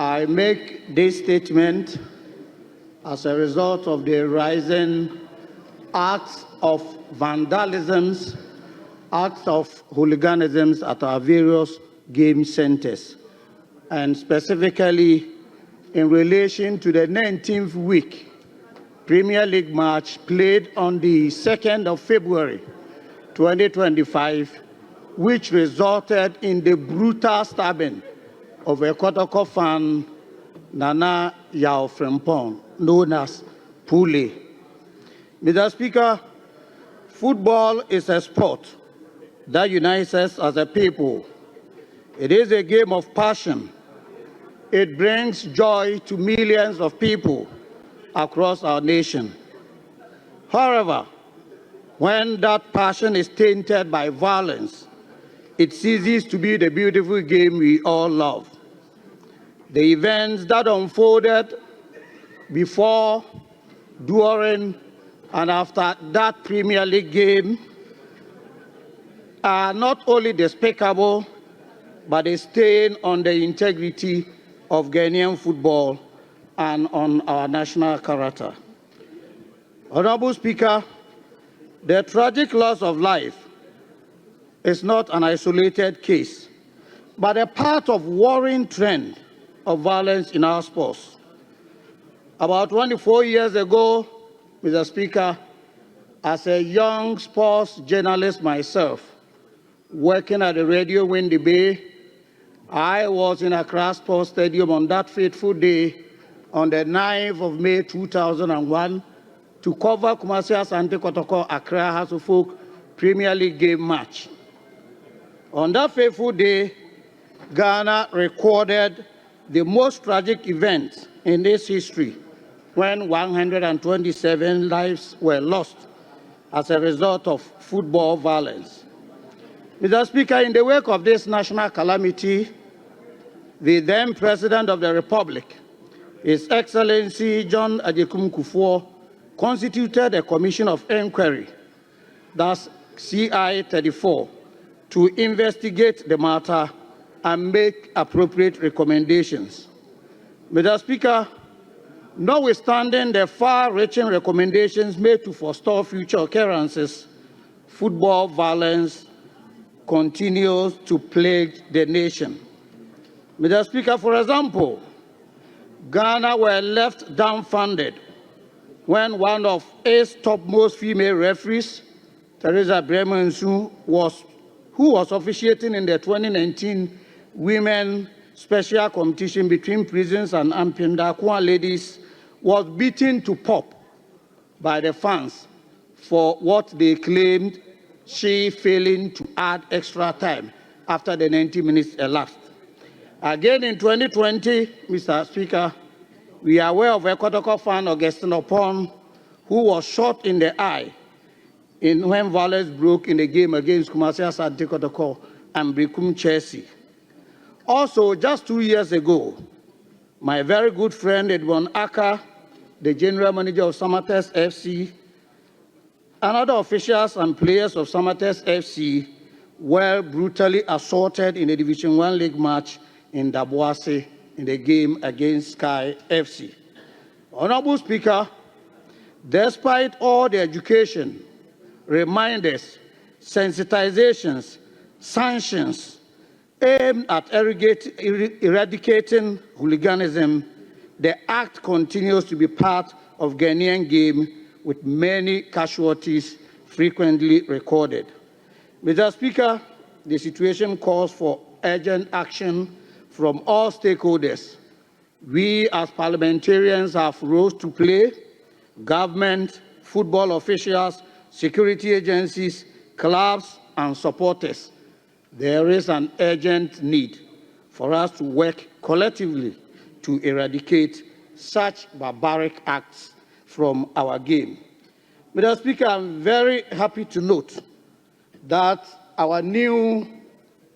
I make this statement as a result of the rising acts of vandalisms, acts of hooliganisms at our various game centers, and specifically in relation to the 19th week Premier League match played on the 2nd of February 2025, which resulted in the brutal stabbing of a Kotoko fan, Nana Yao Frempong, known as Pule. Mr. Speaker, football is a sport that unites us as a people. It is a game of passion. It brings joy to millions of people across our nation. However, when that passion is tainted by violence, it ceases to be the beautiful game we all love. The events that unfolded before, during, and after that Premier League game are not only despicable, but a stain on the integrity of Ghanaian football and on our national character. Honorable Speaker, the tragic loss of life is not an isolated case, but a part of worrying trend of violence in our sports. About 24 years ago, Mr. Speaker, as a young sports journalist myself, working at the Radio Windy Bay, I was in Accra Sports Stadium on that fateful day on the 9th of May 2001 to cover Kumasi Asante Kotoko Accra House of Folk Premier League game match. On that fateful day, Ghana recorded the most tragic event in its history when 127 lives were lost as a result of football violence. Mr. Speaker, in the wake of this national calamity, the then President of the Republic, His Excellency John Adekum Kufuor, constituted a commission of inquiry, that's CI 34, to investigate the matter and make appropriate recommendations. Mr. Speaker, notwithstanding the far-reaching recommendations made to forestall future occurrences, football violence continues to plague the nation. Mr. Speaker, for example, Ghana were left dumbfounded when one of its topmost female referees, Teresa Bremensu, who was officiating in the 2019 Women Special Competition between prisons and Ampindakwa ladies, was beaten to pulp by the fans for what they claimed she failing to add extra time after the 90 minutes elapsed. Again in 2020, Mr. Speaker, we are aware of a Kotoko fan, Augustine Opon, who was shot in the eye when violence broke in the game against Kumasi Asante Kotoko and Brekum Chelsea. Also, just 2 years ago, my very good friend Edwin Aka, the general manager of Samatex FC, and other officials and players of Samatex FC were brutally assaulted in a Division 1 League match in Daboase in the game against Sky FC. Honorable Speaker, despite all the education, reminders, sensitizations, sanctions aimed at eradicating hooliganism, the act continues to be part of Ghanaian game with many casualties frequently recorded. Mr. Speaker, the situation calls for urgent action from all stakeholders. We as parliamentarians have roles to play: government, football officials, security agencies, clubs, and supporters. There is an urgent need for us to work collectively to eradicate such barbaric acts from our game. Mr. Speaker, I'm very happy to note that our new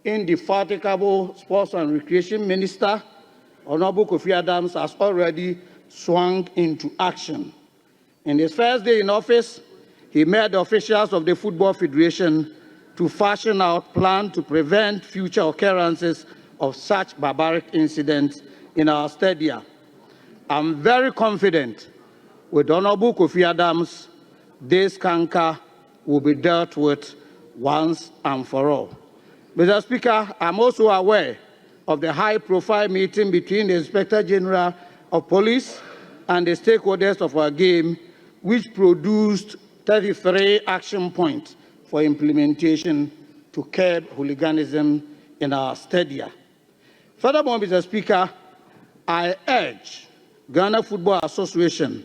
indefatigable Sports and Recreation Minister, Honorable Kofi Adams, has already swung into action. In his first day in office, he met the officials of the Football Federation to fashion out a plan to prevent future occurrences of such barbaric incidents in our stadia. I'm very confident with Honorable Kofi Adams, this canker will be dealt with once and for all. Mr. Speaker, I'm also aware of the high-profile meeting between the Inspector General of Police and the stakeholders of our game, which produced 33 action points for implementation to curb hooliganism in our stadia. Furthermore, Mr. Speaker, I urge Ghana Football Association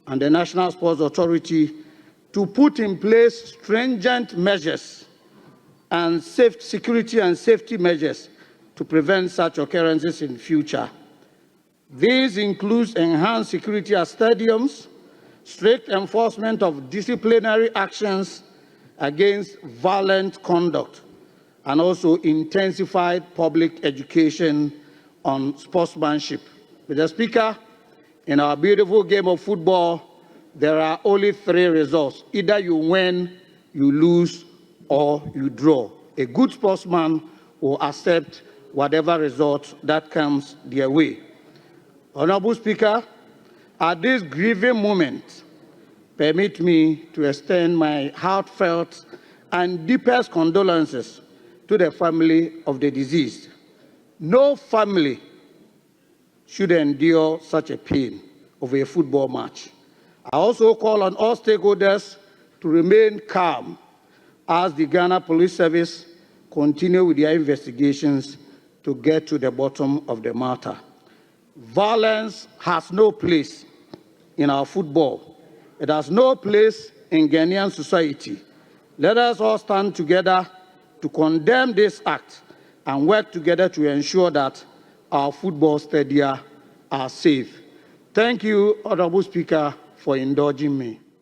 and the National Sports Authority to put in place stringent measures and security and safety measures to prevent such occurrences in future. These include enhanced security at stadiums, strict enforcement of disciplinary actions against violent conduct, and also intensified public education on sportsmanship. Mr. Speaker, in our beautiful game of football, there are only 3 results. Either you win, you lose, or you draw. A good sportsman will accept whatever result that comes their way. Honorable Speaker, at this grieving moment, permit me to extend my heartfelt and deepest condolences to the family of the deceased. No family should endure such a pain of a football match. I also call on all stakeholders to remain calm as the Ghana Police Service continue with their investigations to get to the bottom of the matter. Violence has no place in our football. It has no place in Ghanaian society. Let us all stand together to condemn this act and work together to ensure that our football stadia are safe. Thank you, Honorable Speaker, for indulging me.